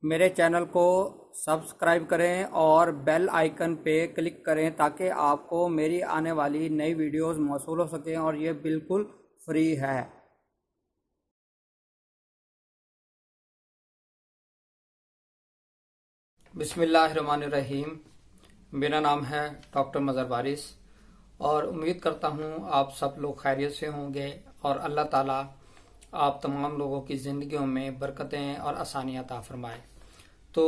मेरे चैनल को सब्सक्राइब करें और बेल आइकन पे क्लिक करें ताकि आपको मेरी आने वाली नई वीडियोस मौसूल हो सकें और ये बिल्कुल फ्री है। बिस्मिल्लाहिर्रहमानिर्रहीम। मेरा नाम है डॉक्टर मज़हर वारिस और उम्मीद करता हूँ आप सब लोग खैरियत से होंगे और अल्लाह ताला आप तमाम लोगों की ज़िंदगियों में बरकतें और आसानियाँ अता फरमाए। तो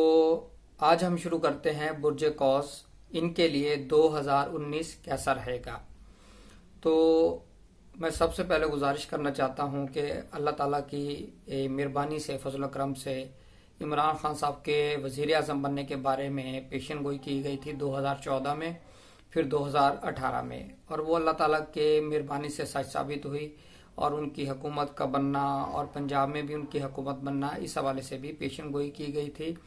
आज हम शुरू करते हैं बुर्ज कौस, इनके लिए 2019 कैसा रहेगा। तो मैं सबसे पहले गुजारिश करना चाहता हूँ कि अल्लाह ताला की मेहरबानी से, फजल करम से इमरान खान साहब के वज़ीर आज़म बनने के बारे में पेशन गोई की गई थी 2014 में, फिर 2018 में, और वो अल्लाह ताला के मेहरबानी से सच साबित हुई और उनकी हुकूमत का बनना और पंजाब में भी उनकी हुकूमत बनना, इस हवाले से भी पेशन गोई की गई थी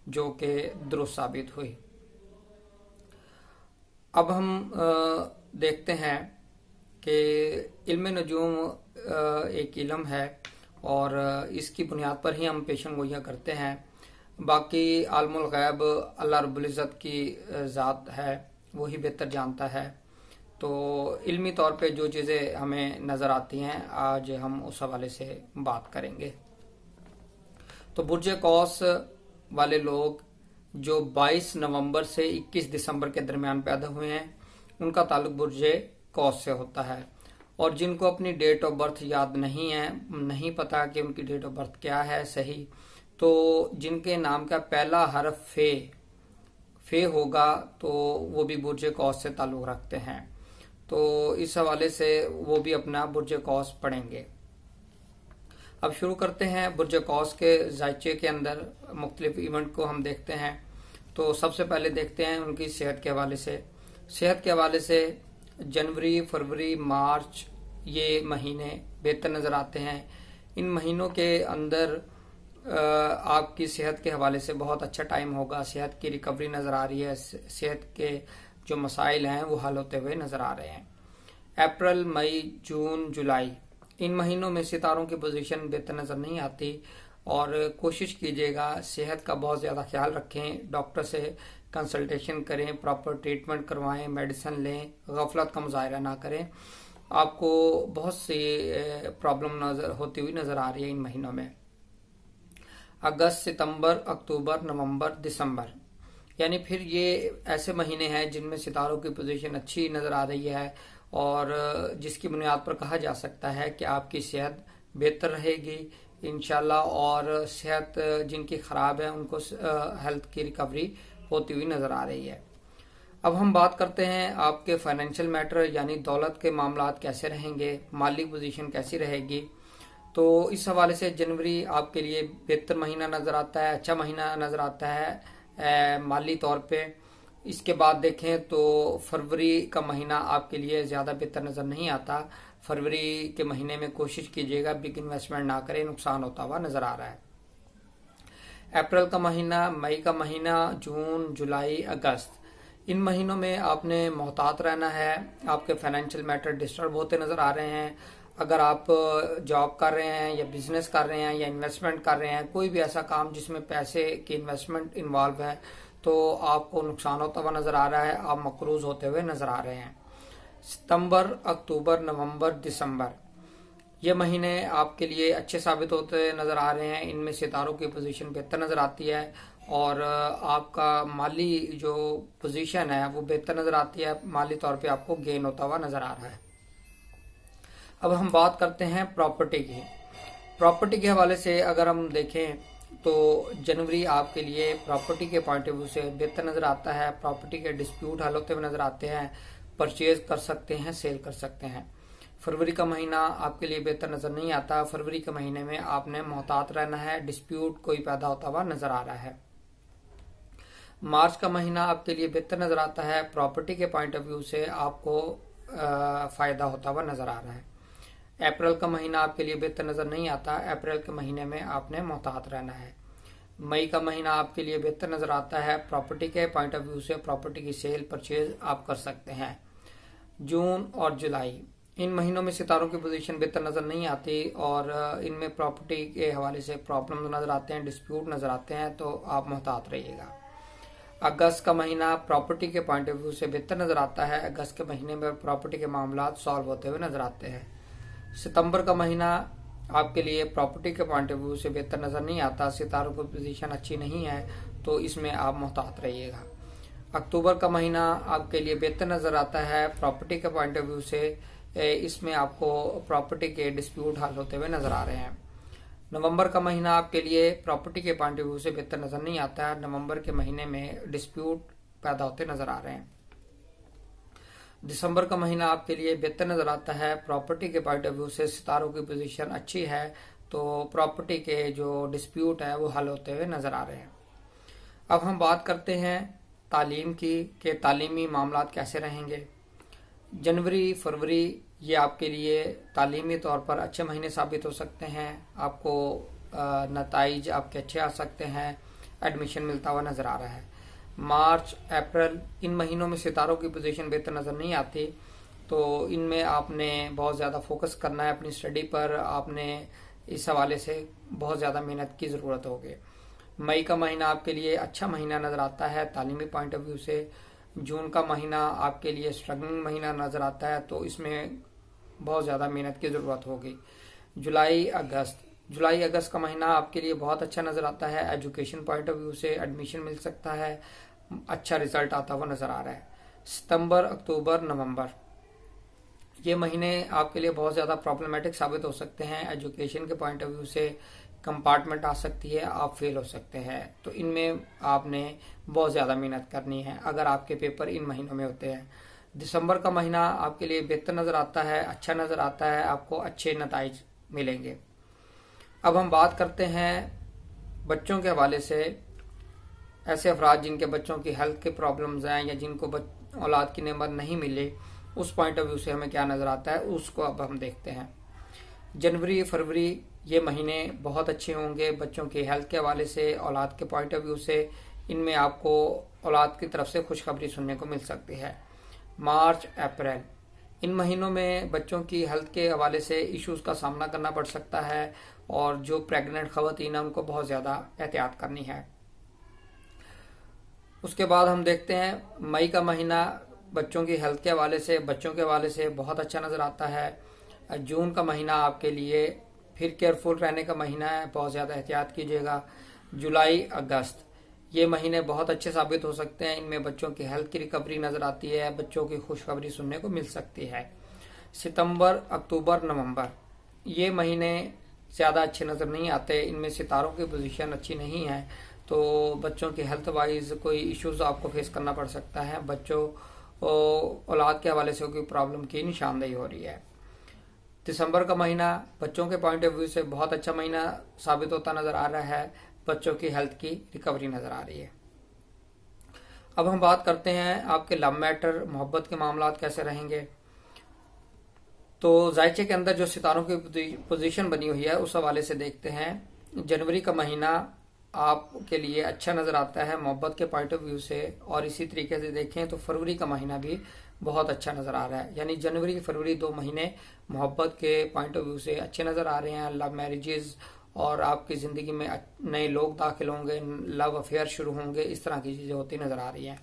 जो कि दुरुस्त साबित हुई। अब हम देखते हैं कि इल्म नजूम एक इल्म है और इसकी बुनियाद पर ही हम पेशन गोइयाँ करते हैं। बाकी आलमुल गैब अल्लाह रब्बुल इज़्ज़त की ज़ात है, वही बेहतर जानता है। तो इल्मी तौर पे जो चीज़ें हमें नज़र आती हैं आज हम उस हवाले से बात करेंगे। तो बुर्ज कौस वाले लोग जो 22 नवंबर से 21 दिसंबर के दरमियान पैदा हुए हैं उनका ताल्लुक बुर्ज कौस से होता है। और जिनको अपनी डेट ऑफ बर्थ याद नहीं है, नहीं पता कि उनकी डेट ऑफ बर्थ क्या है सही, तो जिनके नाम का पहला हर्फ फे होगा तो वो भी बुर्ज कौस से ताल्लुक रखते हैं। तो इस हवाले से वो भी अपना बुर्ज कौस पढ़ेंगे। अब शुरू करते हैं। बुर्ज कौस के जायचे के अंदर मुख्तलिफ इवेंट को हम देखते हैं। तो सबसे पहले देखते हैं उनकी सेहत के हवाले से। सेहत के हवाले से जनवरी, फरवरी, मार्च ये महीने बेहतर नज़र आते हैं। इन महीनों के अंदर आपकी सेहत के हवाले से बहुत अच्छा टाइम होगा। सेहत की रिकवरी नज़र आ रही है, सेहत के जो मसाइल हैं वो हल होते हुए नज़र आ रहे हैं। अप्रैल, मई, जून, जुलाई इन महीनों में सितारों की पोजीशन बेहतर नज़र नहीं आती और कोशिश कीजिएगा सेहत का बहुत ज़्यादा ख्याल रखें, डॉक्टर से कंसल्टेशन करें, प्रॉपर ट्रीटमेंट करवाएं, मेडिसिन लें, गफलत का मुजाहरा ना करें। आपको बहुत सी प्रॉब्लम होती हुई नज़र आ रही है इन महीनों में। अगस्त, सितंबर, अक्टूबर, नवंबर, दिसंबर यानी फिर ये ऐसे महीने हैं जिनमें सितारों की पोजीशन अच्छी नज़र आ रही है और जिसकी बुनियाद पर कहा जा सकता है कि आपकी सेहत बेहतर रहेगी इंशाल्लाह, और सेहत जिनकी ख़राब है उनको हेल्थ की रिकवरी होती हुई नज़र आ रही है। अब हम बात करते हैं आपके फाइनेंशियल मैटर यानी दौलत के मामलात कैसे रहेंगे, माली पोजीशन कैसी रहेगी। तो इस हवाले से जनवरी आपके लिए बेहतर महीना नज़र आता है, अच्छा महीना नज़र आता है माली तौर पे। इसके बाद देखें तो फरवरी का महीना आपके लिए ज़्यादा बेहतर नज़र नहीं आता। फरवरी के महीने में कोशिश कीजिएगा बिग इन्वेस्टमेंट ना करें, नुकसान होता हुआ नज़र आ रहा है। अप्रैल का महीना, मई का महीना, जून, जुलाई, अगस्त इन महीनों में आपने मोहतात रहना है। आपके फाइनेंशियल मैटर डिस्टर्ब होते नज़र आ रहे हैं। अगर आप जॉब कर रहे हैं या बिजनेस कर रहे हैं या इन्वेस्टमेंट कर रहे हैं, कोई भी ऐसा काम जिसमें पैसे की इन्वेस्टमेंट इन्वॉल्व है, तो आपको नुकसान होता हुआ नज़र आ रहा है, आप मकरूज होते हुए नज़र आ रहे हैं। सितंबर, अक्टूबर, नवंबर, दिसंबर ये महीने आपके लिए अच्छे साबित होते नज़र आ रहे हैं। इनमें सितारों की पोजीशन बेहतर नज़र आती है और आपका माली जो पोजीशन है वो बेहतर नज़र आती है। माली तौर पे आपको गेन होता हुआ नज़र आ रहा है। अब हम बात करते हैं प्रॉपर्टी की। प्रॉपर्टी के हवाले से अगर हम देखें तो जनवरी आपके लिए प्रॉपर्टी के पॉइंट ऑफ व्यू से बेहतर नज़र आता है। प्रॉपर्टी के डिस्प्यूट हल होते हुए नज़र आते हैं, परचेज कर सकते हैं, सेल कर सकते हैं। फरवरी का महीना आपके लिए बेहतर नज़र नहीं आता। फरवरी के महीने में आपने मोहतात रहना है, डिस्प्यूट कोई पैदा होता हुआ नज़र आ रहा है। मार्च का महीना आपके लिए बेहतर नज़र आता है। प्रॉपर्टी के पॉइंट ऑफ व्यू से आपको फ़ायदा होता हुआ नज़र आ रहा है। अप्रैल का महीना आपके लिए बेहतर नज़र नहीं आता। अप्रैल के महीने में आपने मोहतात रहना है। मई का महीना आपके लिए बेहतर नज़र आता है। प्रॉपर्टी के पॉइंट ऑफ व्यू से प्रॉपर्टी की सेल परचेज आप कर सकते हैं। जून और जुलाई इन महीनों में सितारों की पोजीशन बेहतर नजर नहीं आती और इनमें प्रॉपर्टी के हवाले से प्रॉब्लम नजर आते हैं, डिस्प्यूट नजर आते हैं, तो आप मुहतात रहिएगा। अगस्त का महीना प्रॉपर्टी के पॉइंट ऑफ व्यू से बेहतर नजर आता है। अगस्त के महीने में प्रॉपर्टी के मामला सॉल्व होते हुए नजर आते हैं। सितंबर का महीना आपके लिए प्रॉपर्टी के पॉइंट ऑफ व्यू से बेहतर नजर नहीं आता, सितारों की पोजीशन अच्छी नहीं है, तो इसमें आप मुहतात रहिएगा। अक्टूबर का महीना आपके लिए बेहतर नजर आता है प्रॉपर्टी के पॉइंट ऑफ व्यू से, इसमें आपको प्रॉपर्टी के डिस्प्यूट हल होते हुए नजर आ रहे हैं। नवंबर का महीना आपके लिए प्रॉपर्टी के पॉइंट ऑफ व्यू से बेहतर नजर नहीं आता है, नवंबर के महीने में डिस्प्यूट पैदा होते नजर आ रहे हैं। दिसंबर का महीना आपके लिए बेहतर नजर आता है प्रॉपर्टी के पॉइंट ऑफ व्यू से, सितारों की पोजीशन अच्छी है, तो प्रॉपर्टी के जो डिस्प्यूट है वो हल होते हुए नजर आ रहे हैं। अब हम बात करते हैं तालीम की कि तालीमी मामला कैसे रहेंगे। जनवरी फरवरी ये आपके लिए तालीमी तौर पर अच्छे महीने साबित हो सकते हैं, आपको नताइज आपके अच्छे आ सकते हैं, एडमिशन मिलता हुआ नजर आ रहा है। मार्च अप्रैल इन महीनों में सितारों की पोजीशन बेहतर नजर नहीं आती, तो इनमें आपने बहुत ज़्यादा फोकस करना है अपनी स्टडी पर, आपने इस हवाले से बहुत ज़्यादा मेहनत की ज़रूरत होगी। मई का महीना आपके लिए अच्छा महीना नजर आता है तालीमी पॉइंट ऑफ व्यू से। जून का महीना आपके लिए स्ट्रगलिंग महीना नजर आता है, तो इसमें बहुत ज़्यादा मेहनत की ज़रूरत होगी। जुलाई अगस्त का महीना आपके लिए बहुत अच्छा नजर आता है, एजुकेशन पॉइंट ऑफ व्यू से एडमिशन मिल सकता है, अच्छा रिजल्ट आता हुआ नजर आ रहा है। सितंबर अक्टूबर नवंबर ये महीने आपके लिए बहुत ज़्यादा प्रॉब्लमेटिक साबित हो सकते हैं, एजुकेशन के पॉइंट ऑफ व्यू से कंपार्टमेंट आ सकती है, आप फेल हो सकते हैं, तो इनमें आपने बहुत ज़्यादा मेहनत करनी है अगर आपके पेपर इन महीनों में होते हैं। दिसंबर का महीना आपके लिए बेहतर नज़र आता है, अच्छा नज़र आता है, आपको अच्छे नताइज मिलेंगे। अब हम बात करते हैं बच्चों के हवाले से, ऐसे अफराद जिनके बच्चों की हेल्थ के प्रॉब्लम्स हैं या जिनको औलाद की नेमत नहीं मिली, उस पॉइंट ऑफ व्यू से हमें क्या नज़र आता है उसको अब हम देखते हैं। जनवरी फरवरी ये महीने बहुत अच्छे होंगे बच्चों की हेल्थ के हवाले से, औलाद के पॉइंट ऑफ व्यू से इनमें आपको औलाद की तरफ से खुशखबरी सुनने को मिल सकती है। मार्च अप्रैल इन महीनों में बच्चों की हेल्थ के हवाले से इश्यूज का सामना करना पड़ सकता है और जो प्रेग्नेंट खवातीन है उनको बहुत ज़्यादा एहतियात करनी है। उसके बाद हम देखते हैं मई का महीना बच्चों की हेल्थ के हवाले से, बच्चों के हवाले से बहुत अच्छा नज़र आता है। जून का महीना आपके लिए फिर केयरफुल रहने का महीना है, बहुत ज़्यादा एहतियात कीजिएगा। जुलाई अगस्त ये महीने बहुत अच्छे साबित हो सकते हैं, इनमें बच्चों की हेल्थ की रिकवरी नज़र आती है, बच्चों की खुशखबरी सुनने को मिल सकती है। सितंबर अक्टूबर नवंबर ये महीने ज़्यादा अच्छे नज़र नहीं आते, इनमें सितारों की पोजीशन अच्छी नहीं है, तो बच्चों की हेल्थ वाइज कोई इश्यूज आपको फेस करना पड़ सकता है, बच्चों औलाद के हवाले से कोई प्रॉब्लम की निशानदेही हो रही है। दिसंबर का महीना बच्चों के पॉइंट ऑफ व्यू से बहुत अच्छा महीना साबित होता नजर आ रहा है, बच्चों की हेल्थ की रिकवरी नजर आ रही है। अब हम बात करते हैं आपके लव मैटर, मोहब्बत के मामला कैसे रहेंगे। तो जायचे के अंदर जो सितारों की पोजीशन बनी हुई है उस हवाले से देखते हैं। जनवरी का महीना आपके लिए अच्छा नजर आता है मोहब्बत के पॉइंट ऑफ व्यू से, और इसी तरीके से देखें तो फरवरी का महीना भी बहुत अच्छा नजर आ रहा है, यानी जनवरी फरवरी 2 महीने मोहब्बत के पॉइंट ऑफ व्यू से अच्छे नजर आ रहे हैं। लव मैरिजेस और आपकी जिंदगी में नए लोग दाखिल होंगे, लव अफेयर शुरू होंगे, इस तरह की चीजें होती नजर आ रही हैं।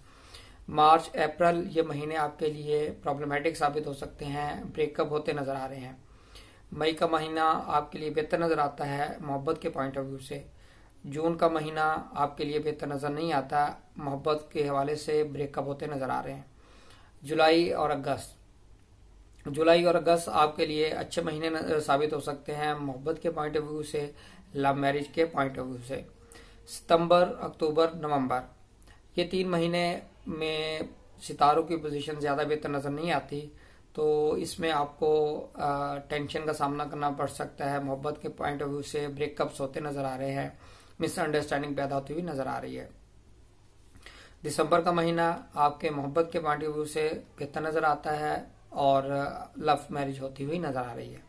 मार्च अप्रैल ये महीने आपके लिए प्रॉब्लमेटिक साबित हो सकते हैं, ब्रेकअप होते नजर आ रहे हैं। मई का महीना आपके लिए बेहतर नजर आता है मोहब्बत के पॉइंट ऑफ व्यू से। जून का महीना आपके लिए बेहतर नजर नहीं आता, मोहब्बत के हवाले से ब्रेकअप होते नजर आ रहे हैं। जुलाई और अगस्त आपके लिए अच्छे महीने साबित हो सकते हैं मोहब्बत के पॉइंट ऑफ व्यू से, लव मैरिज के पॉइंट ऑफ व्यू से। सितंबर अक्टूबर नवंबर ये 3 महीने में सितारों की पोजीशन ज्यादा बेहतर नजर नहीं आती, तो इसमें आपको टेंशन का सामना करना पड़ सकता है, मोहब्बत के पॉइंट ऑफ व्यू से ब्रेकअप्स होते नजर आ रहे हैं, मिसअंडरस्टैंडिंग पैदा होती हुई नजर आ रही है। दिसंबर का महीना आपके मोहब्बत के पॉइंट ऑफ व्यू से बेहतर नजर आता है और लव मैरिज होती हुई नजर आ रही है।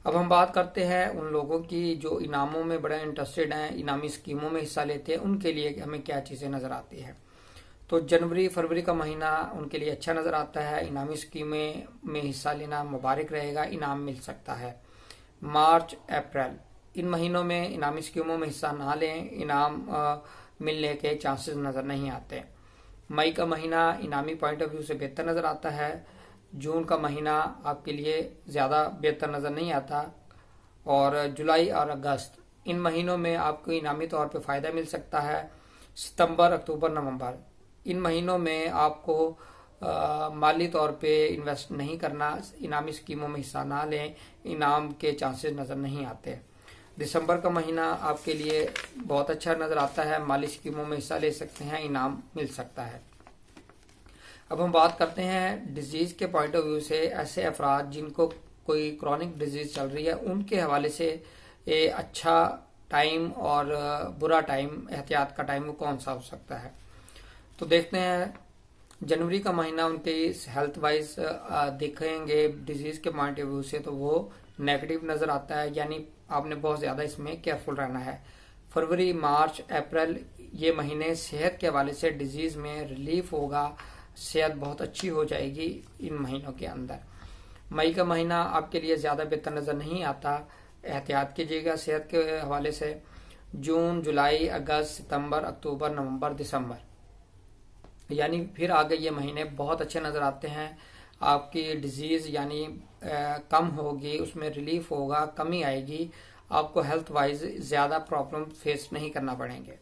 अब हम बात करते हैं उन लोगों की जो इनामों में बड़े इंटरेस्टेड हैं, इनामी स्कीमों में हिस्सा लेते हैं, उनके लिए हमें क्या चीजें नजर आती है। तो जनवरी फरवरी का महीना उनके लिए अच्छा नजर आता है। इनामी स्कीमें में हिस्सा लेना मुबारक रहेगा, इनाम मिल सकता है। मार्च अप्रैल इन महीनों में इनामी स्कीमों में हिस्सा ना लें, इनाम मिलने के चांसेस नजर नहीं आते। मई का महीना इनामी पॉइंट ऑफ व्यू से बेहतर नजर आता है। जून का महीना आपके लिए ज्यादा बेहतर नजर नहीं आता। और जुलाई और अगस्त इन महीनों में आपको इनामी तौर पे फायदा मिल सकता है। सितंबर अक्टूबर नवंबर इन महीनों में आपको माली तौर पे इन्वेस्ट नहीं करना, इनामी स्कीमों में हिस्सा ना लें, इनाम के चांसेस नजर नहीं आते। दिसंबर का महीना आपके लिए बहुत अच्छा नजर आता है, माली स्कीमों में हिस्सा ले सकते हैं, इनाम मिल सकता है। अब हम बात करते हैं डिजीज के पॉइंट ऑफ व्यू से। ऐसे अफराद जिनको कोई क्रॉनिक डिजीज चल रही है उनके हवाले से ये अच्छा टाइम और बुरा टाइम, एहतियात का टाइम वो कौन सा हो सकता है। तो देखते हैं जनवरी का महीना उनके हेल्थ वाइज देखेंगे डिजीज के पॉइंट ऑफ व्यू से तो वो नेगेटिव नजर आता है, यानी आपने बहुत ज्यादा इसमें केयरफुल रहना है। फरवरी मार्च अप्रैल ये महीने सेहत के हवाले से डिजीज में रिलीफ होगा, सेहत बहुत अच्छी हो जाएगी इन महीनों के अंदर। मई का महीना आपके लिए ज्यादा बेहतर नजर नहीं आता, एहतियात कीजिएगा सेहत के हवाले से। जून जुलाई अगस्त सितंबर अक्टूबर नवंबर दिसंबर यानी फिर आगे ये महीने बहुत अच्छे नजर आते हैं। आपकी डिजीज यानी कम होगी, उसमें रिलीफ होगा, कमी आएगी, आपको हेल्थ वाइज ज्यादा प्रॉब्लम फेस नहीं करना पड़ेंगे।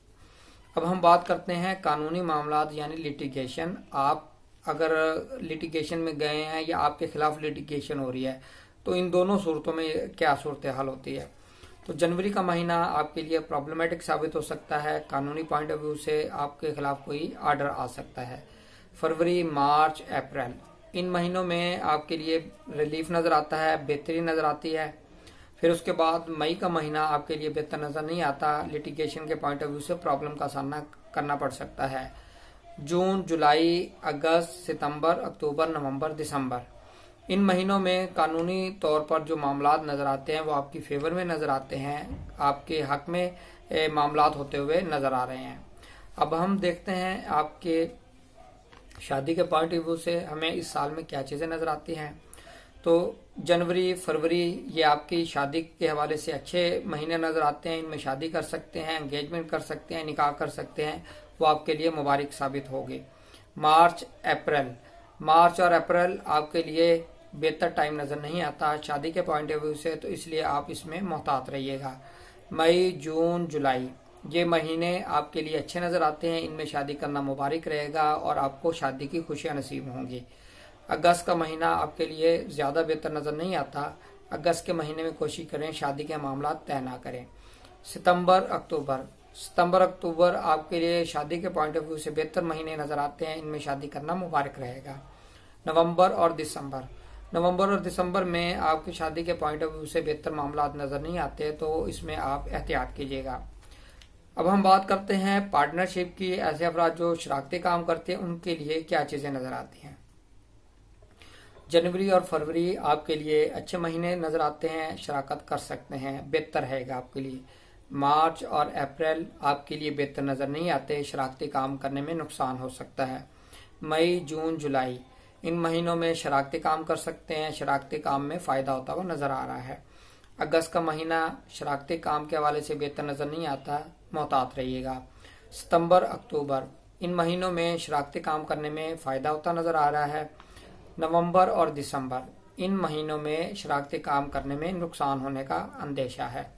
अब हम बात करते हैं कानूनी मामलात यानी लिटिगेशन। आप अगर लिटिगेशन में गए हैं या आपके खिलाफ लिटिगेशन हो रही है तो इन दोनों सूरतों में क्या सूरत हाल होती है। तो जनवरी का महीना आपके लिए प्रॉब्लमेटिक साबित हो सकता है, कानूनी पॉइंट ऑफ व्यू से आपके खिलाफ कोई आर्डर आ सकता है। फरवरी मार्च अप्रैल इन महीनों में आपके लिए रिलीफ नजर आता है, बेहतरी नजर आती है। फिर उसके बाद मई का महीना आपके लिए बेहतर नजर नहीं आता, लिटिगेशन के पॉइंट ऑफ व्यू से प्रॉब्लम का सामना करना पड़ सकता है। जून जुलाई अगस्त सितंबर अक्टूबर नवंबर दिसंबर इन महीनों में कानूनी तौर पर जो मामलात नजर आते हैं वो आपकी फेवर में नजर आते हैं, आपके हक में मामलात होते हुए नजर आ रहे हैं। अब हम देखते हैं आपके शादी के पॉइंट ऑफ व्यू से हमें इस साल में क्या चीजें नजर आती हैं। तो जनवरी फरवरी ये आपकी शादी के हवाले से अच्छे महीने नजर आते हैं, इनमें शादी कर सकते हैं, एंगेजमेंट कर सकते हैं, निकाह कर सकते हैं, वो आपके लिए मुबारक साबित होगी। मार्च और अप्रैल आपके लिए बेहतर टाइम नजर नहीं आता शादी के पॉइंट ऑफ व्यू से, तो इसलिए आप इसमें मोहतात रहिएगा। मई जून जुलाई ये महीने आपके लिए अच्छे नजर आते हैं, इनमें शादी करना मुबारक रहेगा और आपको शादी की खुशियां नसीब होंगी। अगस्त का महीना आपके लिए ज्यादा बेहतर नजर नहीं आता, अगस्त के महीने में कोशिश करें शादी के मामला तय ना करें। सितंबर अक्टूबर आपके लिए शादी के पॉइंट ऑफ व्यू से बेहतर महीने नजर आते हैं, इनमें शादी करना मुबारक रहेगा। नवंबर और दिसंबर में आपकी शादी के पॉइंट ऑफ व्यू से बेहतर मामला नजर नहीं आते, तो इसमें आप एहतियात कीजिएगा। अब हम बात करते हैं पार्टनरशिप की। ऐसे अफराद जो शराकती काम करते हैं उनके लिए क्या चीजें नजर आती हैं। जनवरी और फरवरी आपके लिए अच्छे महीने नजर आते हैं, शराकत कर सकते हैं, बेहतर रहेगा आपके लिए। मार्च और अप्रैल आपके लिए बेहतर नजर नहीं आते, शराकती काम करने में नुकसान हो सकता है। मई जून जुलाई इन महीनों में शराकती काम कर सकते हैं, शराकती काम में फायदा होता हुआ नजर आ रहा है। अगस्त का महीना शराकती काम के हवाले से बेहतर नजर नहीं आता, मोहतात रहिएगा। सितंबर अक्टूबर इन महीनों में शराकती काम करने में फायदा होता नजर आ रहा है। नवंबर और दिसंबर इन महीनों में शराकती काम करने में नुकसान होने का अंदेशा है।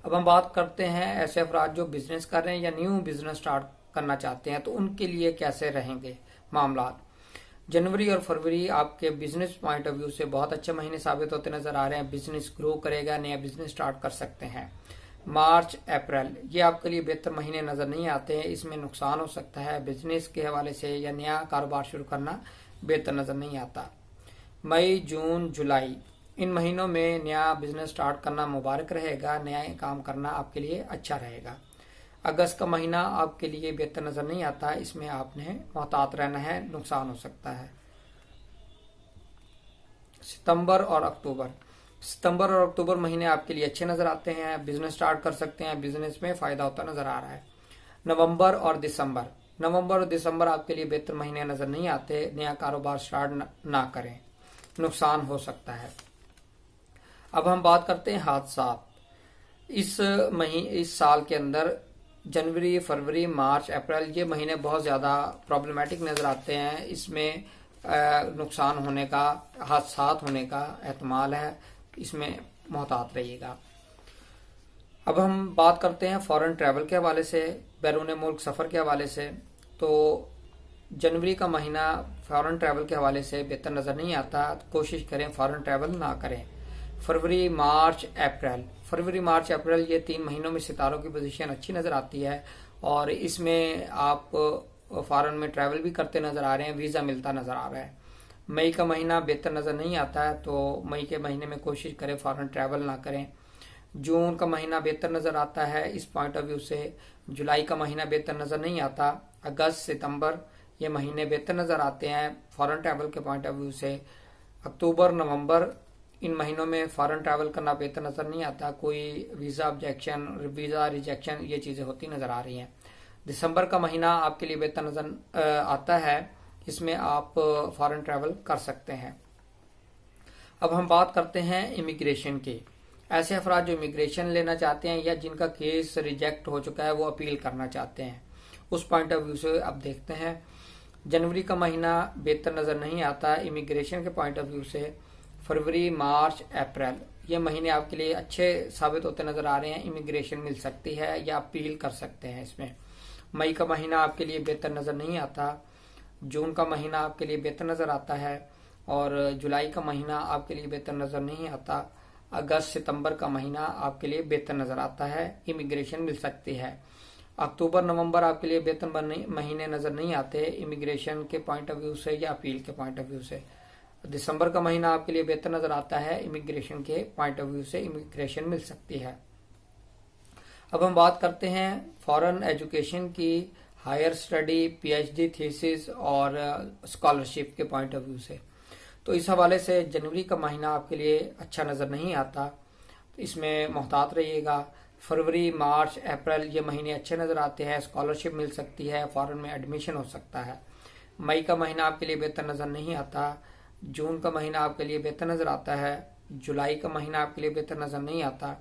अब हम बात करते हैं ऐसे अफराद जो बिजनेस कर रहे हैं या न्यू बिजनेस स्टार्ट करना चाहते हैं, तो उनके लिए कैसे रहेंगे मामलात। जनवरी और फरवरी आपके बिजनेस पॉइंट ऑफ व्यू से बहुत अच्छे महीने साबित होते नजर आ रहे हैं, बिजनेस ग्रो करेगा, नया बिजनेस स्टार्ट कर सकते हैं। मार्च अप्रैल ये आपके लिए बेहतर महीने नजर नहीं आते हैं, इसमें नुकसान हो सकता है, बिजनेस के हवाले से या नया कारोबार शुरू करना बेहतर नजर नहीं आता। मई जून जुलाई इन महीनों में नया बिजनेस स्टार्ट करना मुबारक रहेगा, नया काम करना आपके लिए अच्छा रहेगा। अगस्त का महीना आपके लिए बेहतर नजर नहीं आता, इसमें आपने मोहतात रहना है, नुकसान हो सकता है। सितंबर और अक्टूबर महीने आपके लिए अच्छे नजर आते हैं, बिजनेस स्टार्ट कर सकते हैं, बिजनेस में फायदा होता नजर आ रहा है। नवंबर नवंबर और दिसंबर आपके लिए बेहतर महीने नजर नहीं आते। नया कारोबार स्टार्ट ना करें, नुकसान हो सकता है। अब हम बात करते हैं हादसा। इस साल के अंदर जनवरी, फरवरी, मार्च, अप्रैल ये महीने बहुत ज्यादा प्रॉब्लमेटिक नजर आते हैं। इसमें नुकसान होने का, हादसात होने का एहतमाल है, इसमें मोहतात रहिएगा। अब हम बात करते हैं फॉरेन ट्रैवल के हवाले से, बैरून मुल्क सफर के हवाले से। तो जनवरी का महीना फॉरेन ट्रैवल के हवाले से बेहतर नजर नहीं आता, तो कोशिश करें फॉरेन ट्रैवल ना करें। फरवरी, मार्च, अप्रैल ये 3 महीनों में सितारों की पोजीशन अच्छी नजर आती है और इसमें आप फॉरेन में ट्रैवल भी करते नजर आ रहे हैं, वीजा मिलता नजर आ रहा है। मई का महीना बेहतर नजर नहीं आता है, तो मई के महीने में कोशिश करें फॉरेन ट्रैवल ना करें। जून का महीना बेहतर नजर आता है इस पॉइंट ऑफ व्यू से। जुलाई का महीना बेहतर नजर नहीं आता। अगस्त, सितंबर ये महीने बेहतर नजर आते हैं फॉरेन ट्रैवल के पॉइंट ऑफ व्यू से। अक्टूबर, नवंबर इन महीनों में फॉरेन ट्रैवल करना बेहतर नजर नहीं आता। कोई वीजा ऑब्जेक्शन, वीजा रिजेक्शन ये चीजें होती नजर आ रही हैं। दिसंबर का महीना आपके लिए बेहतर नजर आता है, इसमें आप फॉरेन ट्रैवल कर सकते हैं। अब हम बात करते हैं इमिग्रेशन की। ऐसे अफराद जो इमिग्रेशन लेना चाहते हैं या जिनका केस रिजेक्ट हो चुका है वो अपील करना चाहते हैं, उस पॉइंट ऑफ व्यू से अब देखते हैं। जनवरी का महीना बेहतर नजर नहीं आता इमिग्रेशन के पॉइंट ऑफ व्यू से। फरवरी, मार्च, अप्रैल ये महीने आपके लिए अच्छे साबित होते नजर आ रहे हैं। इमिग्रेशन मिल सकती है या अपील कर सकते हैं इसमें। मई का महीना आपके लिए बेहतर नजर नहीं आता। जून का महीना आपके लिए बेहतर नजर आता है और जुलाई का महीना आपके लिए बेहतर नजर नहीं आता। अगस्त, सितंबर का महीना आपके लिए बेहतर नजर आता है, इमिग्रेशन मिल सकती है। अक्टूबर, नवंबर आपके लिए बेहतर महीने नजर नहीं आते इमिग्रेशन के पॉइंट ऑफ व्यू से या अपील के पॉइंट ऑफ व्यू से। दिसंबर का महीना आपके लिए बेहतर नजर आता है, इमिग्रेशन के पॉइंट ऑफ व्यू से इमिग्रेशन मिल सकती है। अब हम बात करते हैं फॉरेन एजुकेशन की, हायर स्टडी, पीएचडी थीसिस और स्कॉलरशिप के पॉइंट ऑफ व्यू से। तो इस हवाले से जनवरी का महीना आपके लिए अच्छा नजर नहीं आता, तो इसमें मोहतात रहिएगा। फरवरी, मार्च, अप्रैल ये महीने अच्छे नजर आते हैं, स्कॉलरशिप मिल सकती है, फॉरेन में एडमिशन हो सकता है। मई का महीना आपके लिए बेहतर नजर नहीं आता। जून का महीना आपके लिए बेहतर नजर आता है। जुलाई का महीना आपके लिए बेहतर नजर नहीं आता।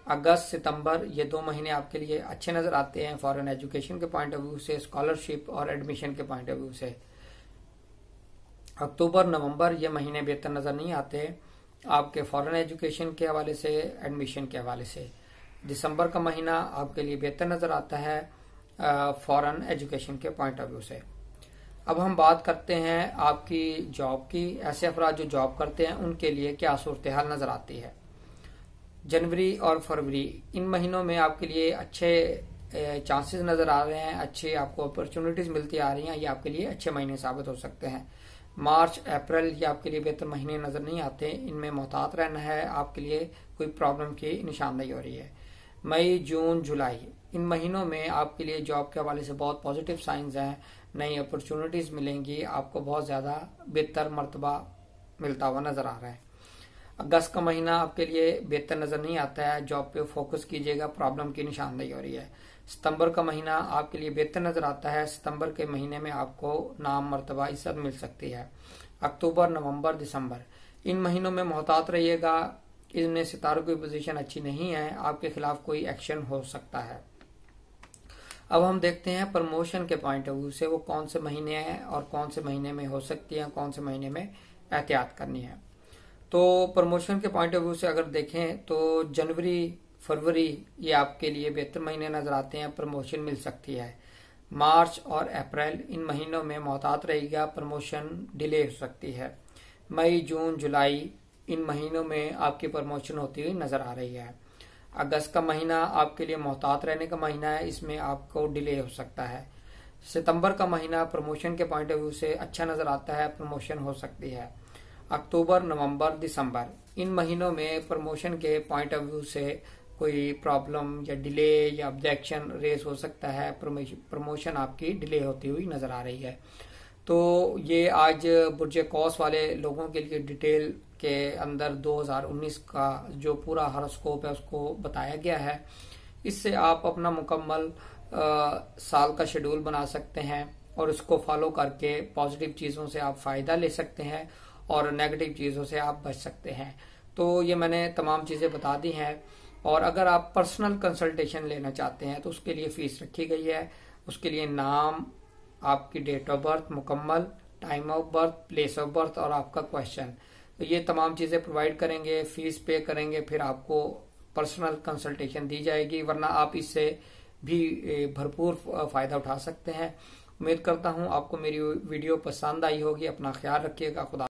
अगस्त, सितंबर ये 2 महीने आपके लिए अच्छे नजर आते हैं फॉरेन एजुकेशन के पॉइंट ऑफ व्यू से, स्कॉलरशिप और एडमिशन के पॉइंट ऑफ व्यू से। अक्टूबर, नवंबर ये महीने बेहतर नजर नहीं आते आपके फॉरेन एजुकेशन के हवाले से, एडमिशन के हवाले से। दिसंबर का महीना आपके लिए बेहतर नजर आता है फॉरेन एजुकेशन के पॉइंट ऑफ व्यू से। अब हम बात करते हैं आपकी जॉब की। ऐसे अफराद जो जॉब करते हैं उनके लिए क्या सूरत हाल नजर आती है। जनवरी और फरवरी इन महीनों में आपके लिए अच्छे चांसेस नजर आ रहे हैं, अच्छे आपको अपॉर्चुनिटीज मिलती आ रही हैं, ये आपके लिए अच्छे महीने साबित हो सकते हैं। मार्च, अप्रैल ये आपके लिए बेहतर महीने नजर नहीं आते, इनमें मोहतात रहना है, आपके लिए कोई प्रॉब्लम की निशानदेही हो रही है। मई, जून, जुलाई इन महीनों में आपके लिए जॉब के हवाले से बहुत पॉजिटिव साइंस हैं, नई अपॉर्चुनिटीज मिलेंगी, आपको बहुत ज्यादा बेहतर मर्तबा मिलता हुआ नजर आ रहा है। अगस्त का महीना आपके लिए बेहतर नजर नहीं आता है, जॉब पे फोकस कीजिएगा, प्रॉब्लम की निशानदेही हो रही है। सितंबर का महीना आपके लिए बेहतर नजर आता है, सितंबर के महीने में आपको नाम, मर्तबा, इज्जत मिल सकती है। अक्टूबर, नवंबर, दिसंबर इन महीनों में मोहतात रहिएगा, इनमें सितारों की पोजीशन अच्छी नहीं है, आपके खिलाफ कोई एक्शन हो सकता है। अब हम देखते हैं प्रमोशन के पॉइंट ऑफ व्यू से वो कौन से महीने हैं और कौन से महीने में हो सकती है, कौन से महीने में एहतियात करनी है। तो प्रमोशन के पॉइंट ऑफ व्यू से अगर देखें तो जनवरी, फरवरी ये आपके लिए बेहतर महीने नजर आते हैं, प्रमोशन मिल सकती है। मार्च और अप्रैल इन महीनों में मोहतात रहेगा, प्रमोशन डिले हो सकती है। मई, जून, जुलाई इन महीनों में आपकी प्रमोशन होती हुई नजर आ रही है। अगस्त का महीना आपके लिए मोहतात रहने का महीना है, इसमें आपको डिले हो सकता है। सितंबर का महीना प्रमोशन के पॉइंट ऑफ व्यू से अच्छा नजर आता है, प्रमोशन हो सकती है। अक्टूबर, नवंबर, दिसंबर इन महीनों में प्रमोशन के पॉइंट ऑफ व्यू से कोई प्रॉब्लम या डिले या ऑब्जेक्शन रेस हो सकता है, प्रमोशन आपकी डिले होती हुई नजर आ रही है। तो ये आज बुर्ज कौस वाले लोगों के लिए डिटेल के अंदर 2019 का जो पूरा हॉरोस्कोप है उसको बताया गया है। इससे आप अपना मुकम्मल साल का शेड्यूल बना सकते हैं और उसको फॉलो करके पॉजिटिव चीजों से आप फायदा ले सकते हैं और नेगेटिव चीजों से आप बच सकते हैं। तो ये मैंने तमाम चीजें बता दी हैं। और अगर आप पर्सनल कंसल्टेशन लेना चाहते हैं तो उसके लिए फीस रखी गई है। उसके लिए नाम, आपकी डेट ऑफ बर्थ मुकम्मल, time of birth, place of birth और आपका क्वेश्चन, तो ये तमाम चीजें प्रोवाइड करेंगे, फीस पे करेंगे, फिर आपको पर्सनल कंसल्टेशन दी जाएगी। वरना आप इससे भी भरपूर फायदा उठा सकते हैं। उम्मीद करता हूं आपको मेरी वीडियो पसंद आई होगी। अपना ख्याल रखिएगा। खुदा